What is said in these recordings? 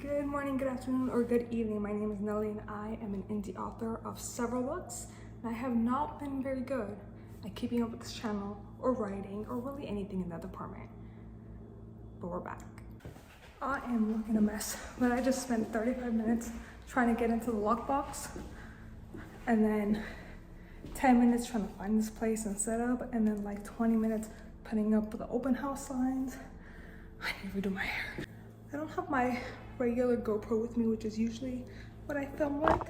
Good morning, good afternoon, or good evening. My name is Nelly and I am an indie author of several books, and I have not been very good at keeping up with this channel or writing or really anything in that department. But we're back. I am looking a mess, but I just spent 35 minutes trying to get into the lockbox and then 10 minutes trying to find this place and set up, and then like 20 minutes putting up the open house signs. I need to redo my hair. I don't have my regular GoPro with me, which is usually what I film with.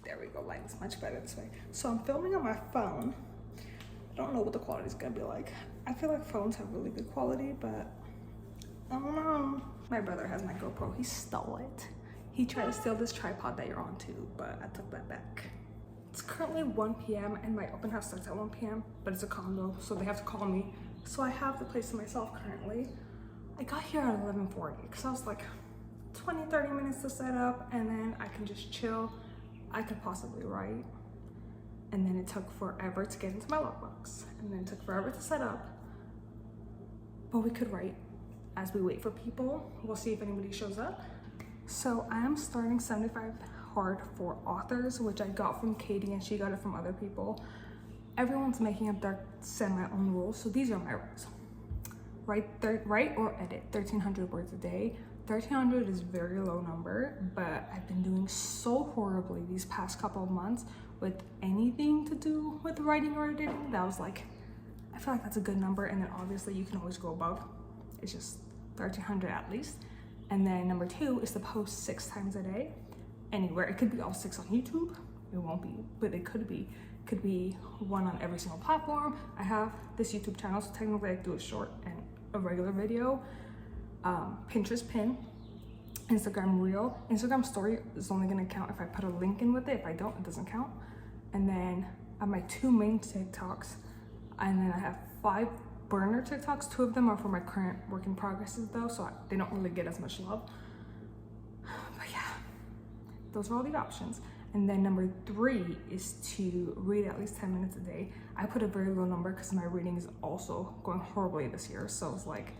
There we go, light is much better this way. So I'm filming on my phone. I don't know what the quality is gonna be like. I feel like phones have really good quality, but I don't know. My brother has my GoPro, he stole it. He tried to steal this tripod that you're on too, but I took that back. It's currently 1 p.m. and my open house starts at 1 p.m., but it's a condo, so they have to call me. So I have the place to myself currently. I got here at 11:40 because I was like 20-30 minutes to set up, and then I can just chill. I could possibly write, and then it took forever to get into my lockbox, and then it took forever to set up, but we could write as we wait for people. We'll see if anybody shows up. So I am starting 75 hard for authors, which I got from Katie and she got it from other people. Everyone's making up their semi-own rules, so these are my rules. Write or edit 1,300 words a day. 1,300 is a very low number, but I've been doing so horribly these past couple of months with anything to do with writing or editing that I was like, I feel like that's a good number, and then obviously you can always go above. It's just 1,300 at least. And then number 2 is to post 6 times a day, anywhere. It could be all 6 on YouTube. It won't be, but it could be. Could be one on every single platform. I have this YouTube channel, so technically I do a short and a regular video. Pinterest pin, Instagram reel. Instagram story is only gonna count if I put a link in with it. If I don't, it doesn't count. And then I have my 2 main TikToks, and then I have 5 burner TikToks. 2 of them are for my current work in progresses though, so they don't really get as much love. But yeah, those are all the options. And then number 3 is to read at least 10 minutes a day. I put a very low number because my reading is also going horribly this year. So it's like,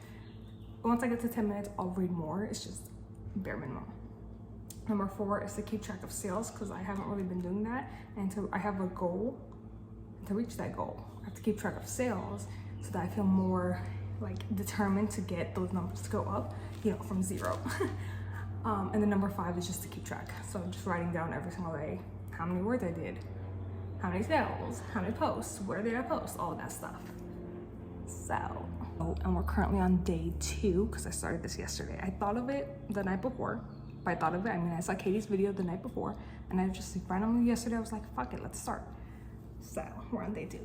once I get to 10 minutes, I'll read more. It's just bare minimum. Number 4 is to keep track of sales because I haven't really been doing that. And I have a goal. And to reach that goal, I have to keep track of sales so that I feel more like determined to get those numbers to go up, you know, from 0. And then number 5 is just to keep track. So I'm just writing down every single day how many words I did, how many sales, how many posts, where did I post, all of that stuff. So, and we're currently on day 2 because I started this yesterday. I thought of it the night before. By thought of it, I mean I saw Katie's video the night before, and I just randomly yesterday I was like, fuck it, let's start. So we're on day 2.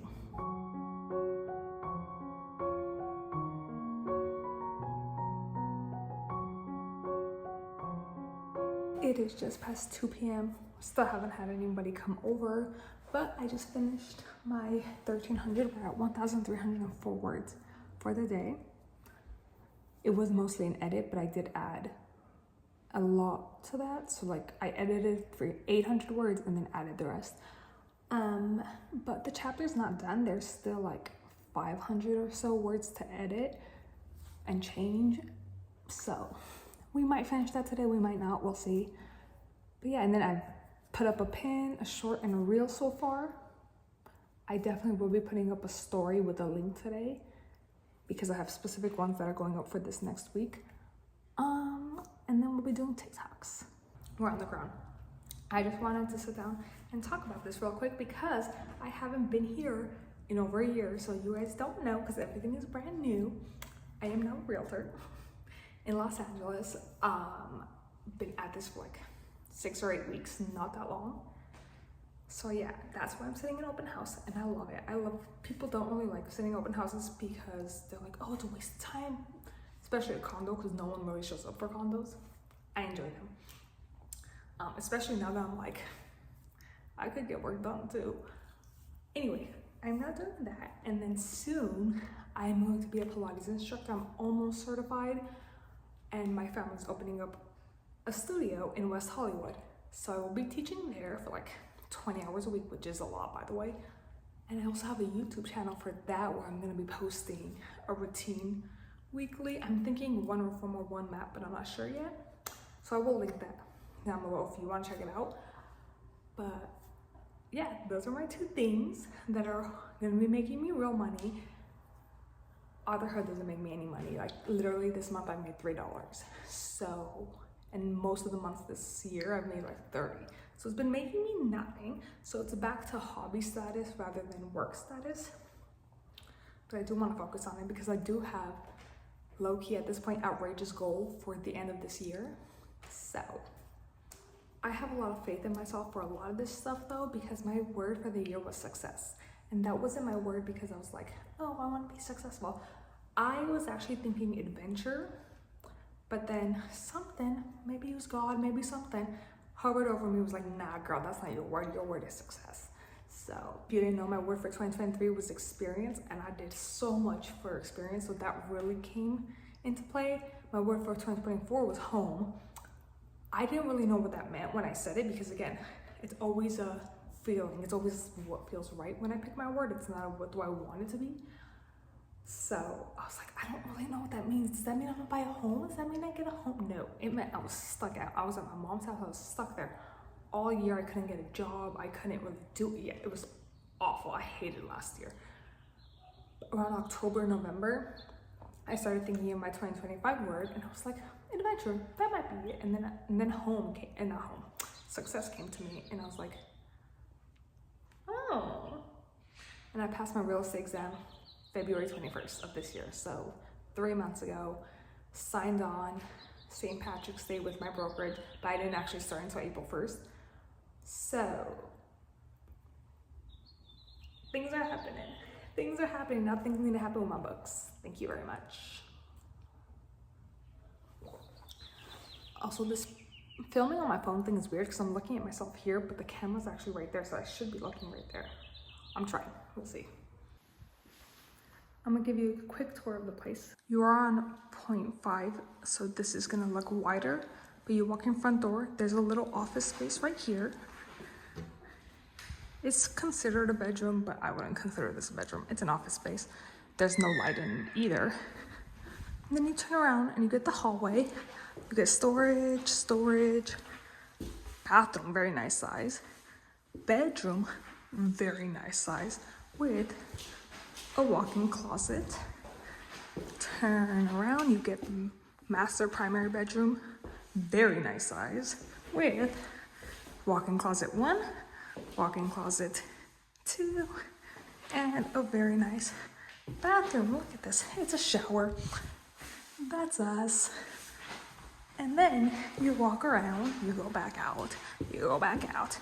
It is just past 2 p.m. Still haven't had anybody come over, but I just finished my 1,300. We're at 1,304 words for the day. It was mostly an edit, but I did add a lot to that. So like I edited for 800 words and then added the rest. But the chapter's not done. There's still like 500 or so words to edit and change. So we might finish that today, we might not, we'll see. But yeah, and then I've put up a pin, a short, and a reel so far. I definitely will be putting up a story with a link today because I have specific ones that are going up for this next week. And then we'll be doing TikToks. We're on the ground. I just wanted to sit down and talk about this real quick because I haven't been here in over a year, so you guys don't know because everything is brand new. I am now a realtor in Los Angeles. Been at this for like 6 or 8 weeks, not that long. So yeah, that's why I'm sitting in open house, and I love it. I love, people don't really like sitting open houses because they're like, oh, it's a waste of time, especially a condo because no one really shows up for condos. I enjoy them, especially now that I'm like, I could get work done too. Anyway, I'm not doing that, and then soon I'm going to be a Pilates instructor. I'm almost certified. And my family's opening up a studio in West Hollywood. So I will be teaching there for like 20 hours a week, which is a lot, by the way. And I also have a YouTube channel for that where I'm gonna be posting a routine weekly. I'm thinking 1 reformer, 1 map, but I'm not sure yet. So I will link that down below if you want to check it out. But yeah, those are my two things that are gonna be making me real money. Otherhood doesn't make me any money. Like literally this month I made $3. So, and most of the months this year I've made like 30. So it's been making me nothing. So it's back to hobby status rather than work status. But I do want to focus on it because I do have low-key at this point outrageous goal for the end of this year. So I have a lot of faith in myself for a lot of this stuff though, because my word for the year was success. And that wasn't my word because I was like, oh, I want to be successful. I was actually thinking adventure, but then something, maybe it was God, maybe something, hovered over me, was like, nah, girl, that's not your word is success. So if you didn't know, my word for 2023 was experience, and I did so much for experience, so that really came into play. My word for 2024 was home. I didn't really know what that meant when I said it, because again, it's always a feeling. It's always what feels right when I pick my word. It's not what do I want it to be. So I was like, I don't really know what that means. Does that mean I'm gonna buy a home? Does that mean I get a home? No, it meant I was stuck out. I was at my mom's house. I was stuck there all year. I couldn't get a job. I couldn't really do it yet. It was awful. I hated last year. Around October, November, I started thinking of my 2025 word, and I was like, adventure. That might be it. And then home came, and not home. Success came to me, and I was like, oh. And I passed my real estate exam February 21st of this year. So 3 months ago, signed on St. Patrick's Day with my brokerage, but I didn't actually start until April 1st. So things are happening. Things are happening. Now things need to happen with my books. Thank you very much. Also, this filming on my phone thing is weird because I'm looking at myself here, but the camera's actually right there, so I should be looking right there. I'm trying. We'll see. I'm gonna give you a quick tour of the place. You are on 0.5, so this is gonna look wider, but you walk in front door, there's a little office space right here. It's considered a bedroom, but I wouldn't consider this a bedroom. It's an office space. There's no light in it either. And then you turn around and you get the hallway. You get storage, bathroom, very nice size, bedroom, very nice size, with a walk-in closet. Turn around, you get the master primary bedroom, very nice size, with walk-in closet 1, walk-in closet 2, and a very nice bathroom. Look at this, it's a shower. That's us. And then you walk around, you go back out, you go back out.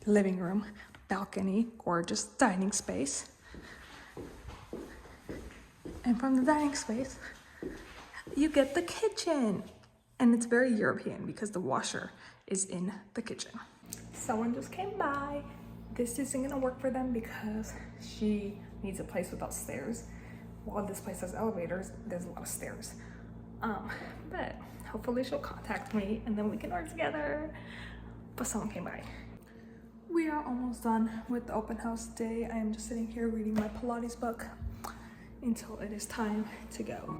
Living room, balcony, gorgeous dining space. And from the dining space, you get the kitchen. And it's very European because the washer is in the kitchen. Someone just came by. This isn't gonna work for them because she needs a place without stairs. While this place has elevators, there's a lot of stairs. But hopefully she'll contact me and then we can work together. But someone came by. We are almost done with the open house day. I am just sitting here reading my Pilates book until it is time to go.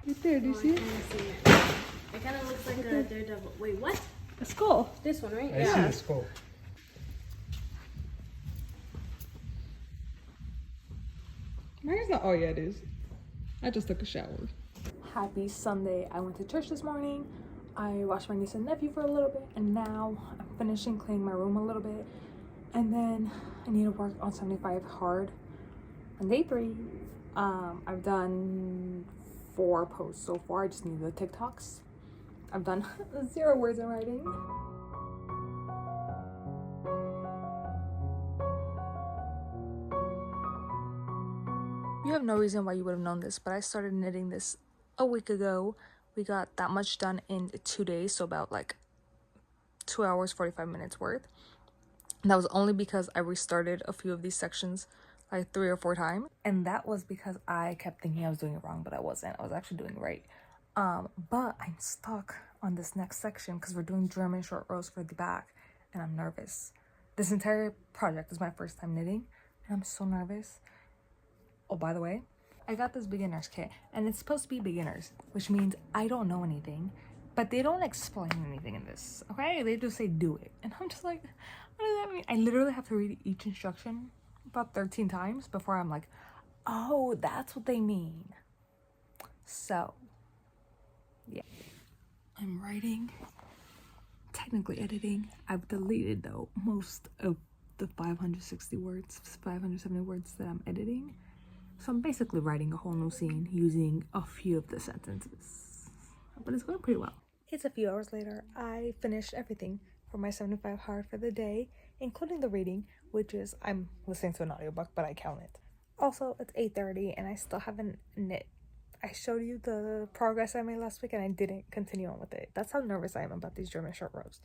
Right there, do you see it? It kind of looks like a daredevil. Wait, what? A skull. This one, right? I see the skull. Mine's not. Oh yeah, it is. I just took a shower. Happy Sunday. I went to church this morning. I watched my niece and nephew for a little bit, and now I'm finishing cleaning my room a little bit, and then I need to work on 75 hard on day 3. I've done 4 posts so far. I just need the TikToks. I've done 0 words in writing. You have no reason why you would have known this, but I started knitting this a week ago. We got that much done in 2 days, so about like 2 hours, 45 minutes worth. And that was only because I restarted a few of these sections like 3 or 4 times. And that was because I kept thinking I was doing it wrong, but I wasn't. I was actually doing it right. But I'm stuck on this next section because we're doing German short rows for the back, and I'm nervous. This entire project is my first time knitting, and I'm so nervous. Oh, by the way, I got this beginner's kit, and it's supposed to be beginners, which means I don't know anything, but they don't explain anything in this, okay? They just say do it, and I'm just like, what does that mean? I literally have to read each instruction about 13 times before I'm like, oh, that's what they mean. So, yeah. I'm writing, technically editing. I've deleted, though, most of the 570 words that I'm editing. So I'm basically writing a whole new scene using a few of the sentences. But it's going pretty well. It's a few hours later. I finished everything for my 75 hard for the day, including the reading, which is, I'm listening to an audiobook, but I count it. Also, it's 8:30 and I still haven't knit. I showed you the progress I made last week and I didn't continue on with it. That's how nervous I am about these German short rows.